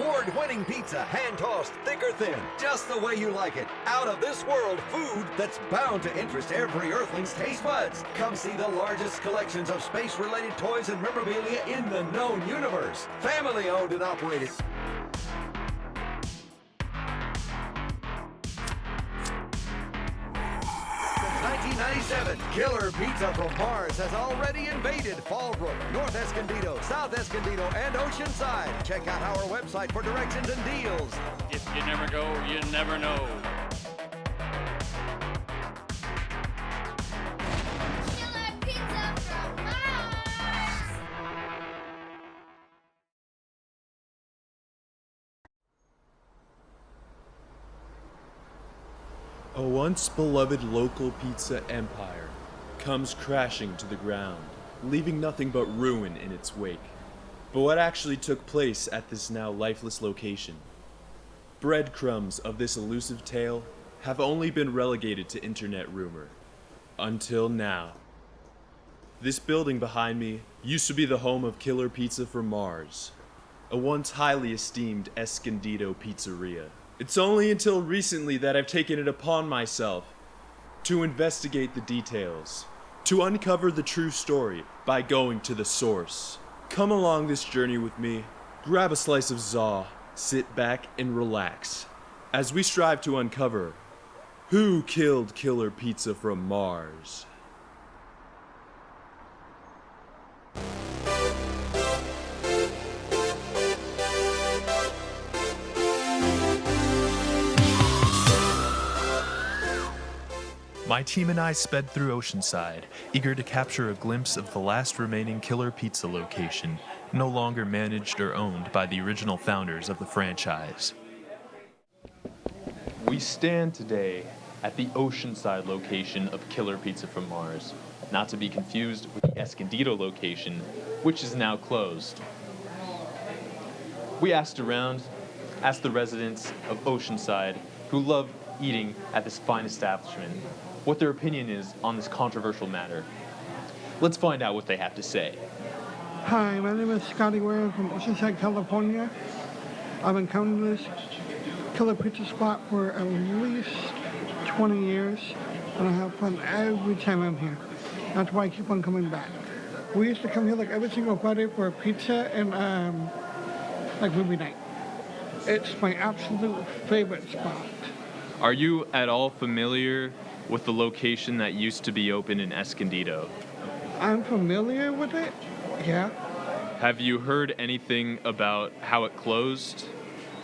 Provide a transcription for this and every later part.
award-winning pizza, hand-tossed, thick or thin, just the way you like it. Out of this world food that's bound to interest every Earthling's taste buds. Come see the largest collections of space-related toys and memorabilia in the known universe. Family-owned and operated. 1997, Killer Pizza from Mars has already invaded Fallbrook, North Escondido, South Escondido, and Oceanside. Check out our website for directions and deals. If you never go, you never know. Killer Pizza from Mars! A once beloved local pizza empire comes crashing to the ground, leaving nothing but ruin in its wake. But what actually took place at this now lifeless location? Breadcrumbs of this elusive tale have only been relegated to internet rumor. Until now. This building behind me used to be the home of Killer Pizza from Mars, a once highly esteemed Escondido pizzeria. It's only until recently that I've taken it upon myself to investigate the details, to uncover the true story by going to the source. Come along this journey with me, grab a slice of za, sit back and relax, as we strive to uncover who killed Killer Pizza from Mars. My team and I sped through Oceanside, eager to capture a glimpse of the last remaining Killer Pizza location, no longer managed or owned by the original founders of the franchise. We stand today at the Oceanside location of Killer Pizza from Mars, not to be confused with the Escondido location, which is now closed. We asked around, asked the residents of Oceanside who love eating at this fine establishment what their opinion is on this controversial matter. Let's find out what they have to say. Hi, my name is Scotty Ware from Oceanside, California. I've been coming to this Killer Pizza spot for at least 20 years, and I have fun every time I'm here. That's why I keep on coming back. We used to come here like every single Friday for pizza and like movie night. It's my absolute favorite spot. Are you at all familiar with the location that used to be open in Escondido? I'm familiar with it, yeah. Have you heard anything about how it closed?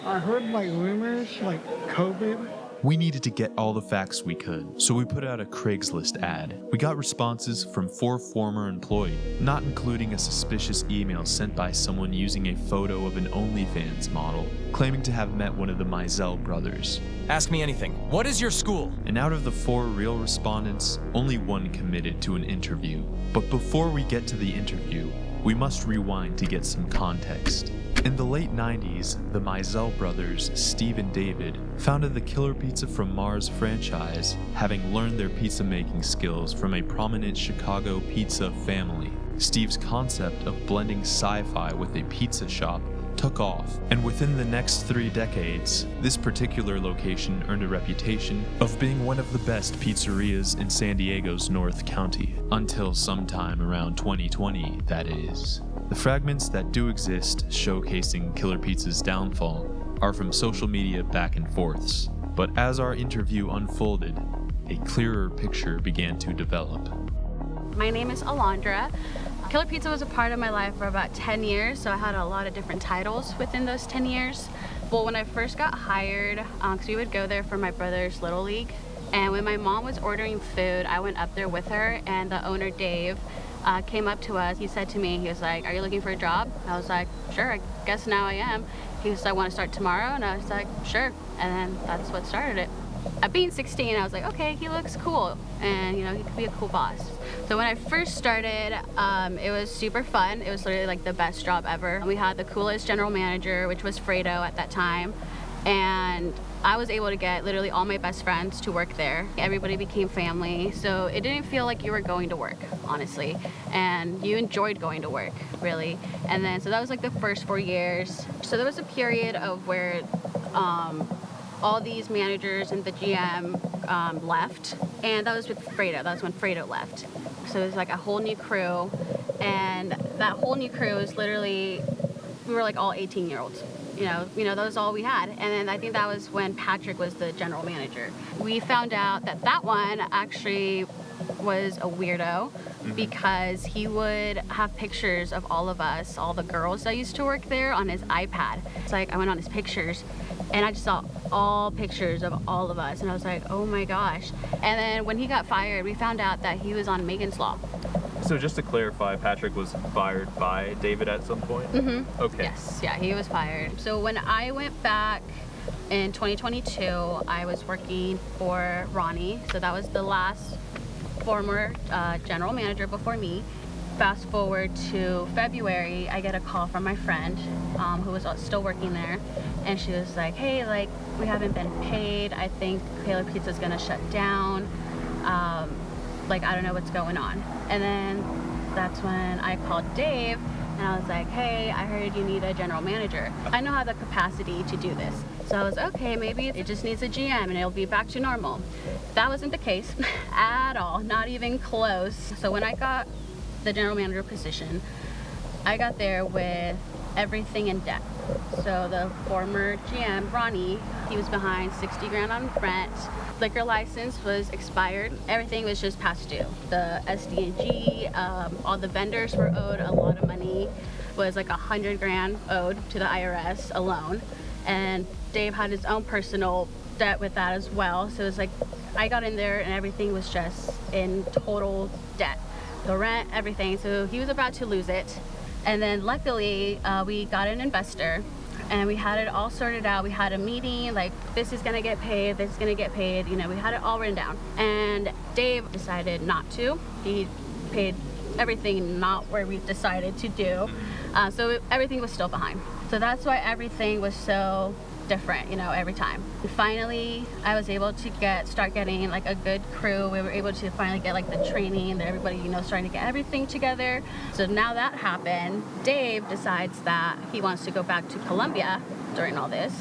I heard like rumors, like COVID. We needed to get all the facts we could, so we put out a Craigslist ad. We got responses from 4 former employees, not including a suspicious email sent by someone using a photo of an OnlyFans model, claiming to have met one of the Mizell brothers. Ask me anything. What is your school? And out of the 4 real respondents, only 1 committed to an interview. But before we get to the interview, we must rewind to get some context. In the late 90s, the Mizell brothers, Steve and David, founded the Killer Pizza from Mars franchise, having learned their pizza-making skills from a prominent Chicago pizza family. Steve's concept of blending sci-fi with a pizza shop took off, and within the next 3 decades, this particular location earned a reputation of being one of the best pizzerias in San Diego's North County, until sometime around 2020, that is. The fragments that do exist showcasing Killer Pizza's downfall are from social media back and forths, but as our interview unfolded, a clearer picture began to develop. My name is Alondra. Killer Pizza was a part of my life for about 10 years, so I had a lot of different titles within those 10 years. Well, when I first got hired, because we would go there for my brother's Little League, and when my mom was ordering food, I went up there with her, and the owner, Dave, came up to us. He said to me, he was like, "Are you looking for a job?" I was like, "Sure, I guess now I am." He was like, "I want to start tomorrow," and I was like, "Sure," and then that's what started it. At being 16, I was like, okay, he looks cool, and you know, he could be a cool boss. So when I first started, it was super fun. It was literally like the best job ever. We had the coolest general manager, which was Fredo at that time, and I was able to get literally all my best friends to work there. Everybody became family, so it didn't feel like you were going to work, honestly. And you enjoyed going to work, really. And then, so that was like the first 4 years. So there was a period of where all these managers and the GM left, and that was with Fredo. That was when Fredo left. So it was like a whole new crew, and that whole new crew was literally, we were like all 18-year-olds. You know, that was all we had. And then I think that was when Patrick was the general manager. We found out that that one actually was a weirdo because he would have pictures of all of us, all the girls that used to work there, on his iPad. It's like I went on his pictures and I just saw all pictures of all of us, and I was like, oh my gosh. And then when he got fired, we found out that he was on Megan's Law. So just to clarify, Patrick was fired by David at some point? Mm-hmm. Okay. Yes, yeah, he was fired. So when I went back in 2022, I was working for Ronnie. So that was the last former general manager before me. Fast forward to February, I get a call from my friend who was still working there. And she was like, hey, like, we haven't been paid. I think Killer Pizza's gonna shut down. Like, I don't know what's going on. And then that's when I called Dave and I was like, hey, I heard you need a general manager. I know I have the capacity to do this. So I was, okay, maybe it just needs a GM and it'll be back to normal. That wasn't the case at all, not even close. So when I got the general manager position, I got there with everything in debt. So the former GM, Ronnie, he was behind 60 grand on rent. Liquor license was expired. Everything was just past due. The SD&G, all the vendors were owed a lot of money. Was like 100 grand owed to the IRS alone. And Dave had his own personal debt with that as well. So it was like, I got in there and everything was just in total debt. The rent, everything. So he was about to lose it. And then luckily, we got an investor and we had it all sorted out. We had a meeting, like, this is gonna get paid, this is gonna get paid. You know, we had it all written down. And Dave decided not to. He paid everything not where we decided to do. So everything was still behind. So that's why everything was so different, you know, every time. And finally, I was able to start getting like a good crew. We were able to finally get like the training, that everybody, you know, starting to get everything together. So now that happened, Dave decides that he wants to go back to Colombia during all this,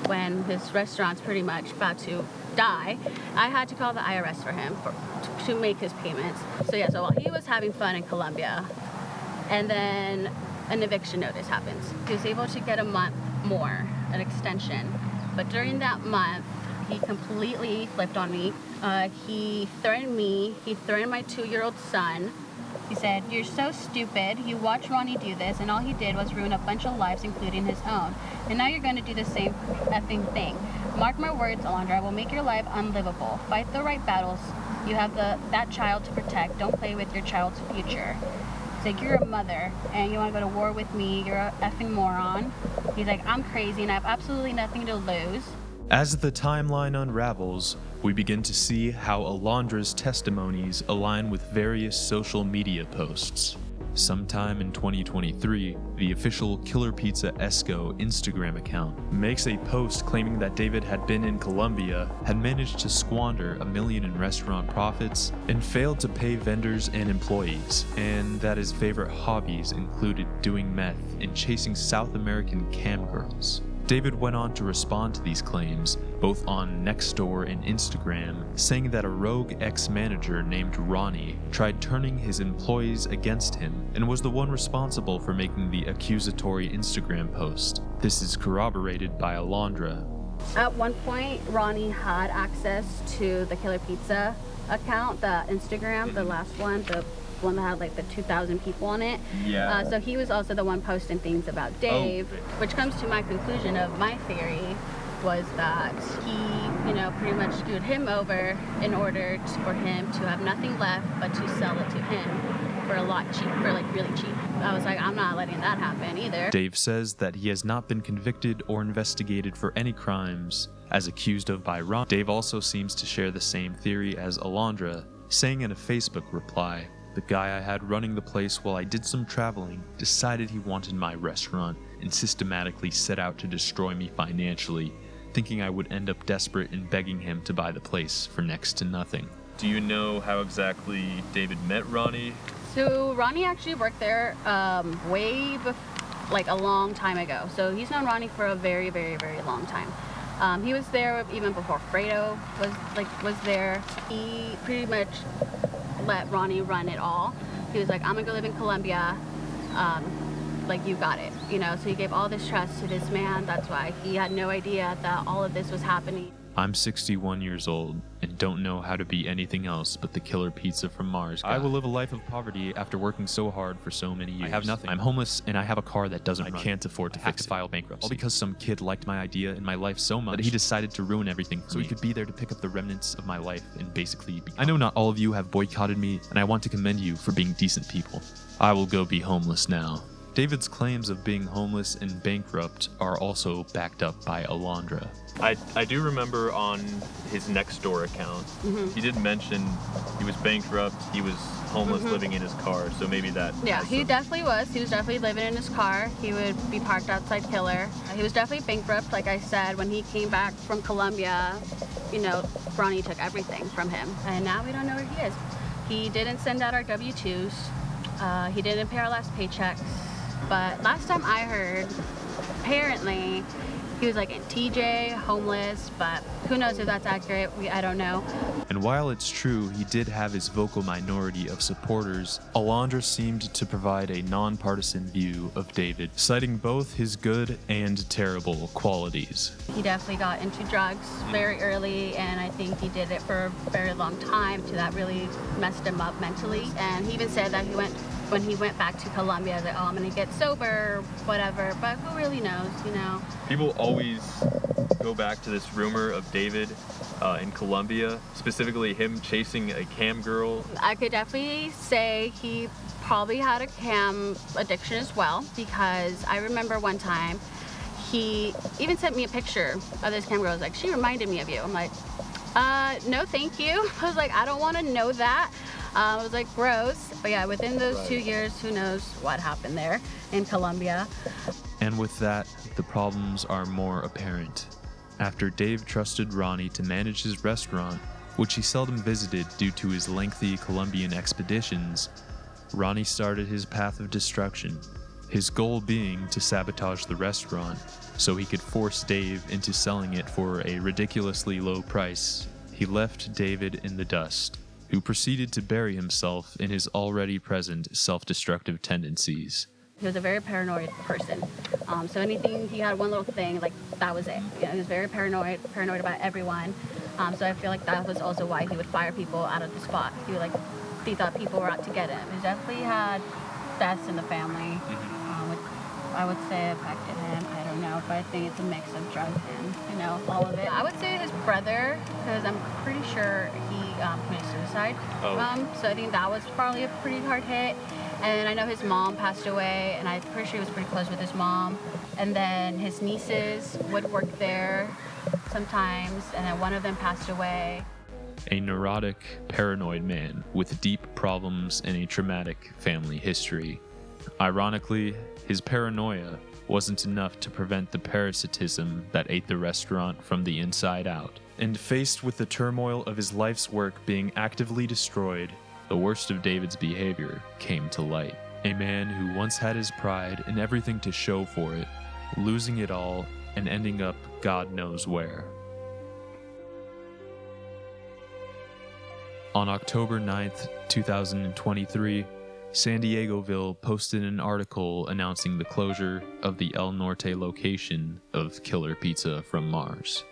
when his restaurant's pretty much about to die. I had to call the IRS for him to make his payments. So yeah, so while he was having fun in Colombia, and then an eviction notice happens. He was able to get a month more, an extension. But during that month, he completely flipped on me. He threatened me. He threatened my 2-year-old son. He said, you're so stupid. You watched Ronnie do this, and all he did was ruin a bunch of lives, including his own. And now you're going to do the same effing thing. Mark my words, Alondra, I will make your life unlivable. Fight the right battles. You have that child to protect. Don't play with your child's future. He's like, you're a mother, and you want to go to war with me. You're a effing moron. He's like, I'm crazy, and I have absolutely nothing to lose. As the timeline unravels, we begin to see how Alondra's testimonies align with various social media posts. Sometime in 2023, the official Killer Pizza Esco Instagram account makes a post claiming that David had been in Colombia, had managed to squander $1 million in restaurant profits, and failed to pay vendors and employees, and that his favorite hobbies included doing meth and chasing South American cam girls. David went on to respond to these claims, both on Nextdoor and Instagram, saying that a rogue ex-manager named Ronnie tried turning his employees against him and was the one responsible for making the accusatory Instagram post. This is corroborated by Alondra. At one point, Ronnie had access to the Killer Pizza account, the Instagram, the last one, the one that had like the 2,000 people on it. Yeah. So he was also the one posting things about Dave, which comes to my conclusion of my theory was that he, you know, pretty much screwed him over in order for him to have nothing left but to sell it to him for a lot cheap, for like really cheap. I was like, I'm not letting that happen either. Dave says that he has not been convicted or investigated for any crimes as accused of by Ron. Dave also seems to share the same theory as Alondra, saying in a Facebook reply, the guy I had running the place while I did some traveling decided he wanted my restaurant and systematically set out to destroy me financially, thinking I would end up desperate and begging him to buy the place for next to nothing. Do you know how exactly David met Ronnie? So Ronnie actually worked there like a long time ago. So he's known Ronnie for a very, very, very long time. He was there even before Fredo was there. He pretty much let Ronnie run it all. He was like, I'm gonna go live in Colombia. Like, you got it, you know? So he gave all this trust to this man. That's why he had no idea that all of this was happening. I'm 61 years old and don't know how to be anything else but the killer pizza from Mars guy. I will live a life of poverty after working so hard for so many years. I have nothing. I'm homeless and I have a car that doesn't run. I can't afford to fix it. File bankruptcy. All because some kid liked my idea and my life so much that he decided to ruin everything so he could be there to pick up the remnants of my life and basically be. I know not all of you have boycotted me, and I want to commend you for being decent people. I will go be homeless now. David's claims of being homeless and bankrupt are also backed up by Alondra. I do remember on his Nextdoor account, he did mention he was bankrupt, he was homeless, living in his car, so maybe that... Yeah, he definitely was. He was definitely living in his car. He would be parked outside Killer. He was definitely bankrupt, like I said. When he came back from Colombia, you know, Ronnie took everything from him, and now we don't know where he is. He didn't send out our W-2s. He didn't pay our last paychecks. But last time I heard, apparently, he was like in TJ, homeless, but who knows if that's accurate, I don't know. And while it's true he did have his vocal minority of supporters, Alondra seemed to provide a nonpartisan view of David, citing both his good and terrible qualities. He definitely got into drugs very early, and I think he did it for a very long time, so that really messed him up mentally. And he even said that when he went back to Colombia, that, oh, I'm gonna get sober, whatever, but who really knows, you know? People always go back to this rumor of David in Colombia, specifically him chasing a cam girl. I could definitely say he probably had a cam addiction as well, because I remember one time he even sent me a picture of this cam girl. I was like, she reminded me of you. I'm like, no thank you. I was like, I don't want to know that. I was like, gross. But yeah, within those 2 years, who knows what happened there in Colombia. And with that, the problems are more apparent. After Dave trusted Ronnie to manage his restaurant, which he seldom visited due to his lengthy Colombian expeditions, Ronnie started his path of destruction, his goal being to sabotage the restaurant so he could force Dave into selling it for a ridiculously low price. He left David in the dust, who proceeded to bury himself in his already present self-destructive tendencies. He was a very paranoid person. So anything, he had one little thing, like, that was it. You know, he was very paranoid about everyone. So I feel like that was also why he would fire people out of the spot. He thought people were out to get him. He definitely had deaths in the family, which I would say affected him. I don't know, but I think it's a mix of drugs and, you know, all of it. I would say his brother, because I'm pretty sure he committed suicide. So I think that was probably a pretty hard hit. And I know his mom passed away, and I'm pretty sure he was pretty close with his mom. And then his nieces would work there sometimes, and then one of them passed away. A neurotic, paranoid man with deep problems and a traumatic family history. Ironically, his paranoia wasn't enough to prevent the parasitism that ate the restaurant from the inside out. And faced with the turmoil of his life's work being actively destroyed, the worst of David's behavior came to light. A man who once had his pride and everything to show for it, losing it all and ending up God knows where. On October 9th, 2023, San Diegoville posted an article announcing the closure of the El Norte location of Killer Pizza from Mars.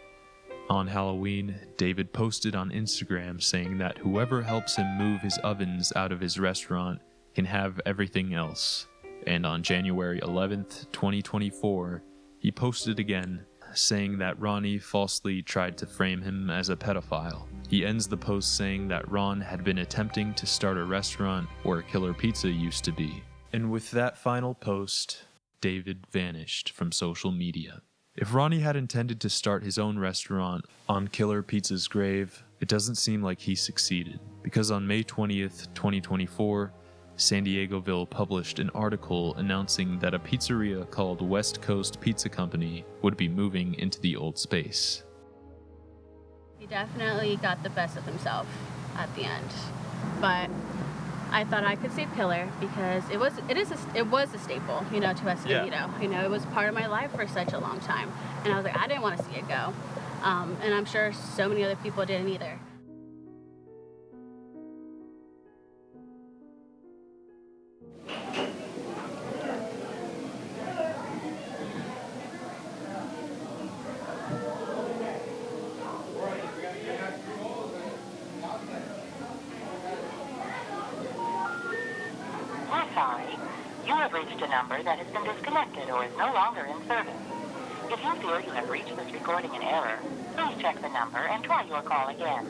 On Halloween, David posted on Instagram saying that whoever helps him move his ovens out of his restaurant can have everything else. And on January 11th, 2024, he posted again, saying that Ronnie falsely tried to frame him as a pedophile. He ends the post saying that Ron had been attempting to start a restaurant where Killer Pizza used to be. And with that final post, David vanished from social media. If Ronnie had intended to start his own restaurant on Killer Pizza's grave, it doesn't seem like he succeeded, because on May 20th, 2024, San Diegoville published an article announcing that a pizzeria called West Coast Pizza Company would be moving into the old space. He definitely got the best of himself at the end, but I thought I could save Killer because it was a staple, to Escondido. Yeah. It was part of my life for such a long time, and I was like, I didn't want to see it go, and I'm sure so many other people didn't either. We're sorry. You have reached a number that has been disconnected or is no longer in service. If you feel you have reached this recording in error, please check the number and try your call again.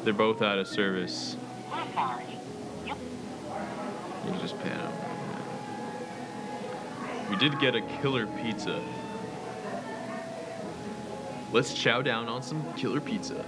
They're both out of service. We're sorry. You just pan out. We did get a killer pizza. Let's chow down on some killer pizza.